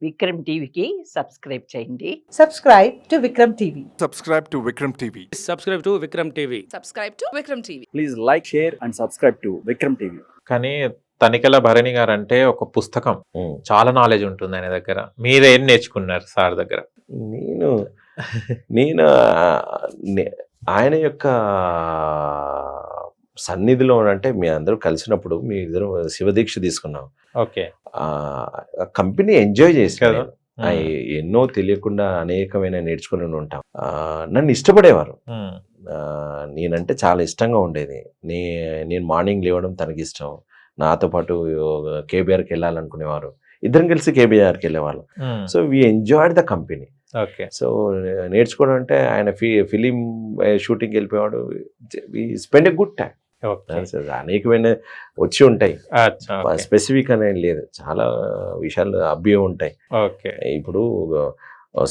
విక్రమ్ టీవీకి సబ్స్క్రైబ్ చేయండి. Subscribe to Vikram TV. Subscribe to Vikram TV. Subscribe to Vikram TV. Subscribe to Vikram TV. Please like, share and subscribe to Vikram TV. కానీ తనికెళ్ళ భరణి గారు అంటే ఒక పుస్తకం, చాలా knowledge ఉంటుంది ఆయన దగ్గర. మీరేం నేర్చుకున్నారు సార్ దగ్గర? నేను ఆయన యొక్క సన్నిధిలో అంటే మీ అందరూ కలిసినప్పుడు మీ ఇద్దరు శివదీక్ష తీసుకున్నాం. ఓకే, కంపెనీ ఎంజాయ్ చేశారు. ఎన్నో తెలియకుండా అనేకమైన నేర్చుకుని ఉంటాం. నన్ను ఇష్టపడేవారు. నేనంటే చాలా ఇష్టంగా ఉండేది. నేను మార్నింగ్ లేవడం తనకి ఇష్టం. నాతో పాటు కేబీఆర్కి వెళ్ళాలనుకునేవారు. ఇద్దరం కలిసి కేబీఆర్కి వెళ్ళేవాళ్ళం. So we enjoyed the company. Okay, so నేర్చుకోవడం అంటే ఆయన ఫిలిం షూటింగ్కి వెళ్ళిపోయాడు. We spend a good time. అనేకమైన వచ్చి ఉంటాయి, స్పెసిఫిక్ అనేది లేదు, చాలా విషయాలు అభ్యం ఉంటాయి. ఓకే, ఇప్పుడు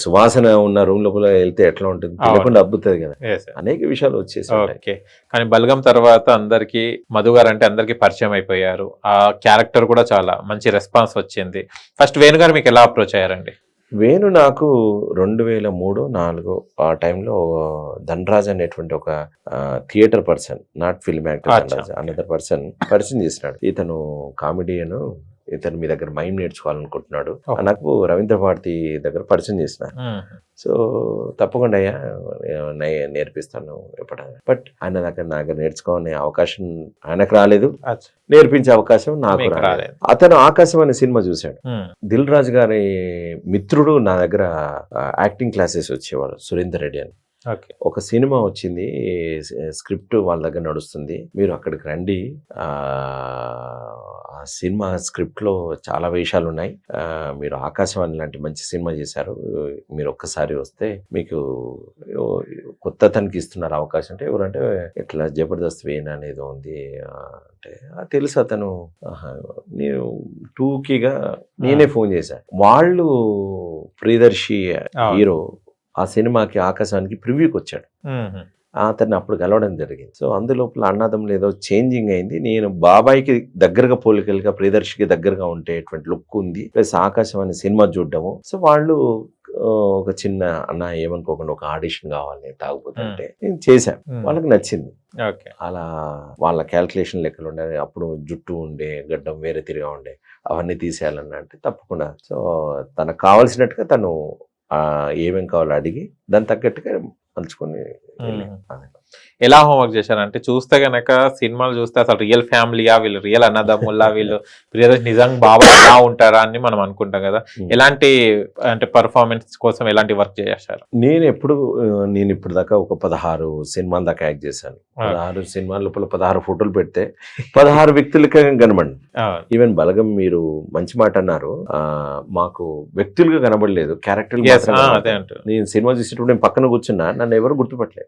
సువాసన ఉన్న రూమ్ లోపల వెళ్తే ఎట్లా ఉంటుంది తెలియకుండా అబ్బుతుంది కదా, అనేక విషయాలు వచ్చేసి. ఓకే, కానీ బలగం తర్వాత అందరికి మధు గారు అంటే అందరికి పరిచయం అయిపోయారు. ఆ క్యారెక్టర్ కూడా చాలా మంచి రెస్పాన్స్ వచ్చింది. ఫస్ట్ వేణు గారు మీకు ఎలా అప్రోచ్ అయ్యారండి? వేణు నాకు 2003-04 ఆ టైంలో ధనరాజ్ అనేటువంటి ఒక theatre person, not film actor, another person పరిచయం చేసినాడు. ఇతను కామెడియన్, ఇతను మీ దగ్గర మైమ్ నేర్చుకోవాలనుకుంటున్నాడు. నాకు రవీంద్ర భారతి దగ్గర పరిచయం చేసిన. సో తప్పకుండా అయ్యా నేర్పిస్తాను ఎప్పుడైనా. బట్ ఆయన దగ్గర నాకు నేర్చుకోనే అవకాశం ఆయనకు రాలేదు, నేర్పించే అవకాశం నాకు రాలేదు. అతను ఆకాశం అనే సినిమా చూశాడు. దిల్ రాజు గారి మిత్రుడు నా దగ్గర యాక్టింగ్ క్లాసెస్ వచ్చేవాడు, సురేందర్ రెడ్డి అని. ఒక సినిమా వచ్చింది, స్క్రిప్ట్ వాళ్ళ దగ్గర నడుస్తుంది, మీరు అక్కడికి రండి. ఆ సినిమా స్క్రిప్ట్ లో చాలా విషయాలు ఉన్నాయి, మీరు ఆకాశవాణి లాంటి మంచి సినిమా చేశారు, మీరు ఒక్కసారి వస్తే మీకు కొత్త తనకి ఇస్తున్నారు అవకాశం. అంటే ఎవరంటే ఇట్లా జబర్దస్త్ వేన్ అనేది ఉంది అంటే తెలుసు. అతను నేను టూకీగా నేనే ఫోన్ చేశాను. వాళ్ళు ప్రియదర్శి హీరో ఆ సినిమాకి ఆకాశానికి ప్రివ్యూకి వచ్చాడు. అతన్ని అప్పుడు కలవడం జరిగింది. సో అందులోపల అన్నదమ్ములు ఏదో చేంజింగ్ అయింది. నేను బాబాయ్కి దగ్గరగా పోలికలుగా ప్రియదర్శికి దగ్గరగా ఉండేటువంటి లుక్ ఉంది, ప్లస్ ఆకాశం అనే సినిమా చూడడము. సో వాళ్ళు ఒక చిన్న అన్న ఏమనుకోకుండా ఒక ఆడిషన్ కావాలి తాగుపోతే అంటే నేను చేశాను. వాళ్ళకి నచ్చింది. అలా వాళ్ళ క్యాల్కులేషన్ లెక్కలు ఉండే, అప్పుడు జుట్టు ఉండే, గడ్డం వేరే తిరిగా ఉండే, అవన్నీ తీసేయాలన్నా అంటే తప్పకుండా. సో తనకు కావాల్సినట్టుగా తను ఏమేం కావాలో అడిగి దాన్ని తగ్గట్టుగా పంచుకొని. ఎలా హోంవర్క్ చేశారంటే చూస్తే గనక సినిమాలు చూస్తే అసలు రియల్ ఫ్యామిలీయా, వీళ్ళు రియల్ అన్నదమ్ముల్లా, వీళ్ళు నిజంగా బాబా ఎలా ఉంటారా అని మనం అనుకుంటాం కదా. ఎలాంటి అంటే పర్ఫార్మెన్స్ కోసం ఎలాంటి వర్క్ చేశారు? నేను ఇప్పుడు దాకా ఒక 16 సినిమాల దాకా యాక్ట్ చేశాను. 16 సినిమాల లోపల 16 ఫోటోలు పెడితే 16 వ్యక్తులకే కనబడి. ఈవెన్ బలగం మీరు మంచి మాట అన్నారు, మాకు వ్యక్తులుగా కనబడలేదు, క్యారెక్టర్. నేను సినిమా చూసేటప్పుడు నేను పక్కన కూర్చున్నా, నన్ను ఎవరు గుర్తుపట్టలేదు.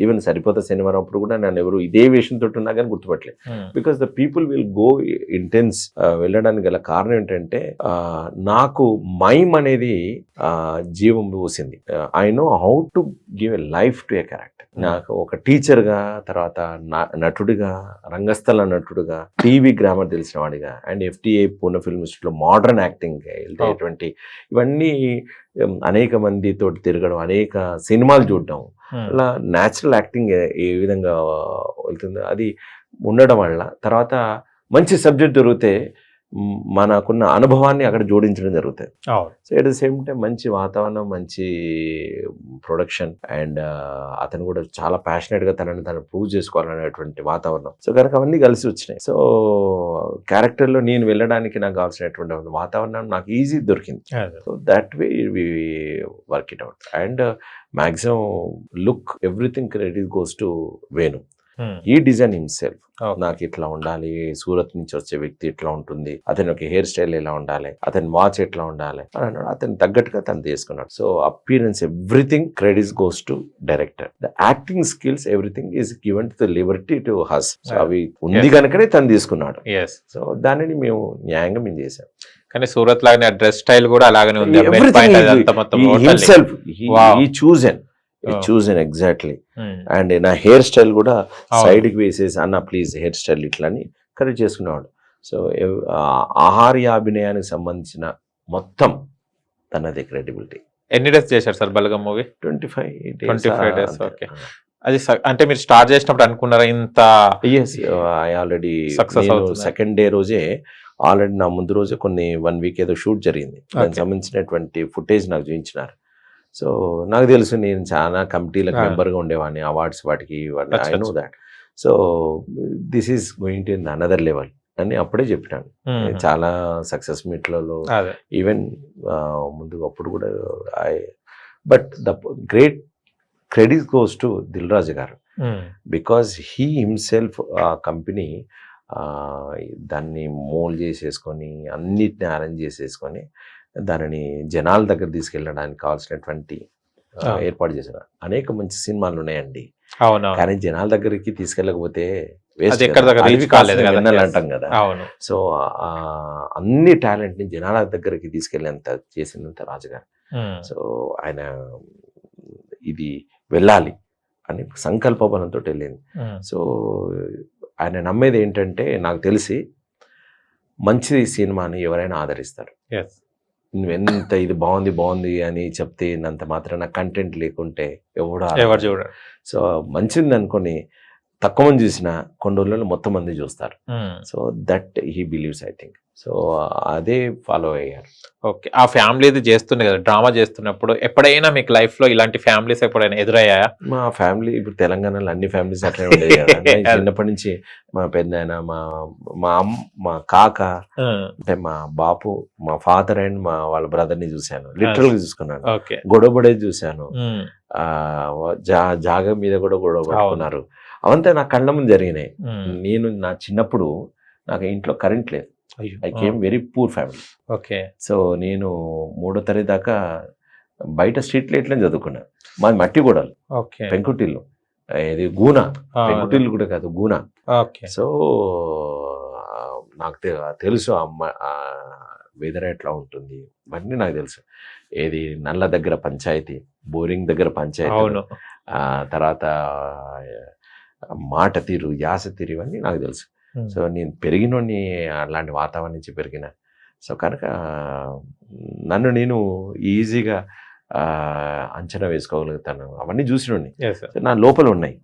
ఈవెన్ సరిపోతా సినిమా అప్పుడు కూడా నన్ను ఎవరు ఇదే వేషంతో ఉన్నా కానీ గుర్తుపట్టలేదు. Because the people will go intense. వెళ్ళడానికి గల కారణం ఏంటంటే నాకు మైమ్ అనేది జీవం పోసింది. I know how to give a life to a character. నాకు ఒక టీచర్గా, తర్వాత నటుడిగా, రంగస్థల నటుడిగా, టీవీ గ్రామర్ తెలిసిన వాడిగా, అండ్ FTA పూర్ణ ఫిల్మ్ ఇన్స్టిట్యూట్లో మోడర్న్ యాక్టింగ్ వెళ్తేటువంటి ఇవన్నీ అనేక మందితో తిరగడం, అనేక సినిమాలు చూడడం, అలా న్యాచురల్ యాక్టింగ్ ఏ విధంగా వెళ్తుందో అది ఉండడం వల్ల తర్వాత మంచి సబ్జెక్ట్ దొరికితే మనకున్న అనుభవాన్ని అక్కడ జోడించడం జరుగుతుంది. So at the same time మంచి వాతావరణం, మంచి ప్రొడక్షన్, అండ్ అతను కూడా చాలా ప్యాషనెట్గా తనని ప్రూవ్ చేసుకోవాలనేటువంటి వాతావరణం. సో కనుక అవన్నీ కలిసి వచ్చినాయి. సో క్యారెక్టర్లో నేను వెళ్ళడానికి నాకు కావాల్సినటువంటి వాతావరణం నాకు ఈజీ దొరికింది. So that way we work it out. And maximum look everything credit goes to Venu. ఈ డిజైన్ హిమ్సెల్ఫ్. నాకు ఇట్లా ఉండాలి, సూరత్ నుంచి వచ్చే వ్యక్తి ఇట్లా ఉంటుంది, అతని ఒక హెయిర్ స్టైల్ ఎలా ఉండాలి, అతని వాచ్ ఎట్లా ఉండాలి అని అన్నాడు. అతను తగ్గట్టుగా తను తీసుకున్నాడు. So appearance everything credits goes to director. The acting skills everything is given to the Liberty to has. So అవి ఉంది కనుకనే తను తీసుకున్నాడు. సో దానిని మేము న్యాయంగా మేము చేసాం. కానీ సూరత్ లాగానే డ్రెస్ స్టైల్ కూడా అలాగనే ఉంది. చూసాను ఎగ్జాక్ట్లీ. అండ్ నా హెయిర్ స్టైల్ కూడా సైడ్కి వేసేసి అన్న ప్లీజ్ హెయిర్ స్టైల్ ఇట్లా అని కరెక్ట్ చేసుకునేవాడు. సో ఆహార్య అభినయానికి సంబంధించిన మొత్తం తనదే క్రెడిబిలిటీ. ఎన్ని డేస్ చేశారు సార్ బలగం మూవీ? 25 days, okay. అది అంటే మీరు స్టార్ట్ చేసినప్పుడు అనుకున్నారా ఇంత ఐ ఆల్రెడీ Success అవుతుంది? సెకండ్ డే రోజే ఆల్రెడీ నా ముందు రోజే కొన్ని 1 week ఏదో షూట్ జరిగింది. దానికి సంబంధించినటువంటి ఫుటేజ్ నాకు చూపించినారు. సో నాకు తెలుసు, నేను చాలా కమిటీలకు మెంబర్గా ఉండేవాడిని, అవార్డ్స్ వాటికి I know that. So this is going to in another level అని అప్పుడే చెప్పినాను. చాలా సక్సెస్ మీట్లలో ఈవెన్ ముందు అప్పుడు కూడా but the great credit goes to Dil Raju garu, because he himself ఆ కంపెనీ దాన్ని మోల్డ్ చేసేసుకొని అన్నిటిని అరేంజ్ చేసేసుకొని దానిని జనాల దగ్గర తీసుకెళ్ళడానికి కావాల్సినటువంటి ఏర్పాటు చేశారు. అనేక మంచి సినిమాలు ఉన్నాయండి, కానీ జనాల దగ్గరికి తీసుకెళ్ళకపోతే అంటాం కదా. సో అన్ని టాలెంట్ ని జనాల దగ్గరికి తీసుకెళ్ళేంత చేసినంత రాజుగారు. సో ఆయన ఇది వెళ్ళాలి అని సంకల్పబలంతో వెళ్ళింది. సో ఆయన నమ్మేది ఏంటంటే, నాకు తెలిసి మంచి సినిమాని ఎవరైనా ఆదరిస్తారు. నువ్వు ఎంత ఇది బాగుంది అని చెప్తే అంత మాత్రాన కంటెంట్ లేకుంటే ఎవరు చూడరు. సో మంచిది అనుకొని తక్కువ మంది చూసిన కొన్ని రోజుల్లో మొత్తం మంది చూస్తారు. So that he believes, I think. So అదే ఫాలో అయ్యారు. ఓకే, ఆ ఫ్యామిలీది చేస్తుండే కదా డ్రామా చేస్తున్నప్పుడు, ఎప్పుడైనా మీకు లైఫ్ లో ఇలాంటి ఫ్యామిలీస్ ఎప్పుడైనా ఎదురయ్యాయా? మా ఫ్యామిలీ ఇప్పుడు తెలంగాణలో అన్ని ఫ్యామిలీస్ అట్లనే ఉండేది కదా. చిన్నప్పటి నుంచి మా పెద్దనాయన, మా కాక, అంటే మా బాపు, మా ఫాదర్ అండ్ వాళ్ళ బ్రదర్ ని చూశాను, లిటరల్ గా చూసుకున్నాను. గొడవపడేది చూశాను, జాగ మీద కూడా గొడవ పడుకున్నారు. అవంతా నా కళ్ళ ముందు జరిగినాయి. నేను నా చిన్నప్పుడు నాకు ఇంట్లో కరెంట్ లేదు. I came very poor family. Okay. So నేను 3వ తరగతి దాకా బయట స్ట్రీట్ లైట్లని చదువుకున్నా. మాది మట్టి గోడలు, పెంకుటిల్లు, ఇది గూన, పెంకుటిల్లు కూడా కాదు గూన. సో నాకు తెలుసు అమ్మ వెదర్ ఎట్లా ఉంటుంది ఇవన్నీ నాకు తెలుసు. ఏది నల్ల దగ్గర పంచాయతీ, బోరింగ్ దగ్గర పంచాయతీ, తర్వాత మాట తీరు, యాస తీరు, ఇవన్నీ నాకు తెలుసు. సో నేను పెరిగినోడిని అలాంటి వాతావరణం నుంచి పెరిగిన. సో కనుక నన్ను నేను ఈజీగా అంచనా వేసుకోగలుగుతాను. అవన్నీ చూసినోడిని, నా లోపల ఉన్నాయి.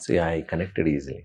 So I connected easily.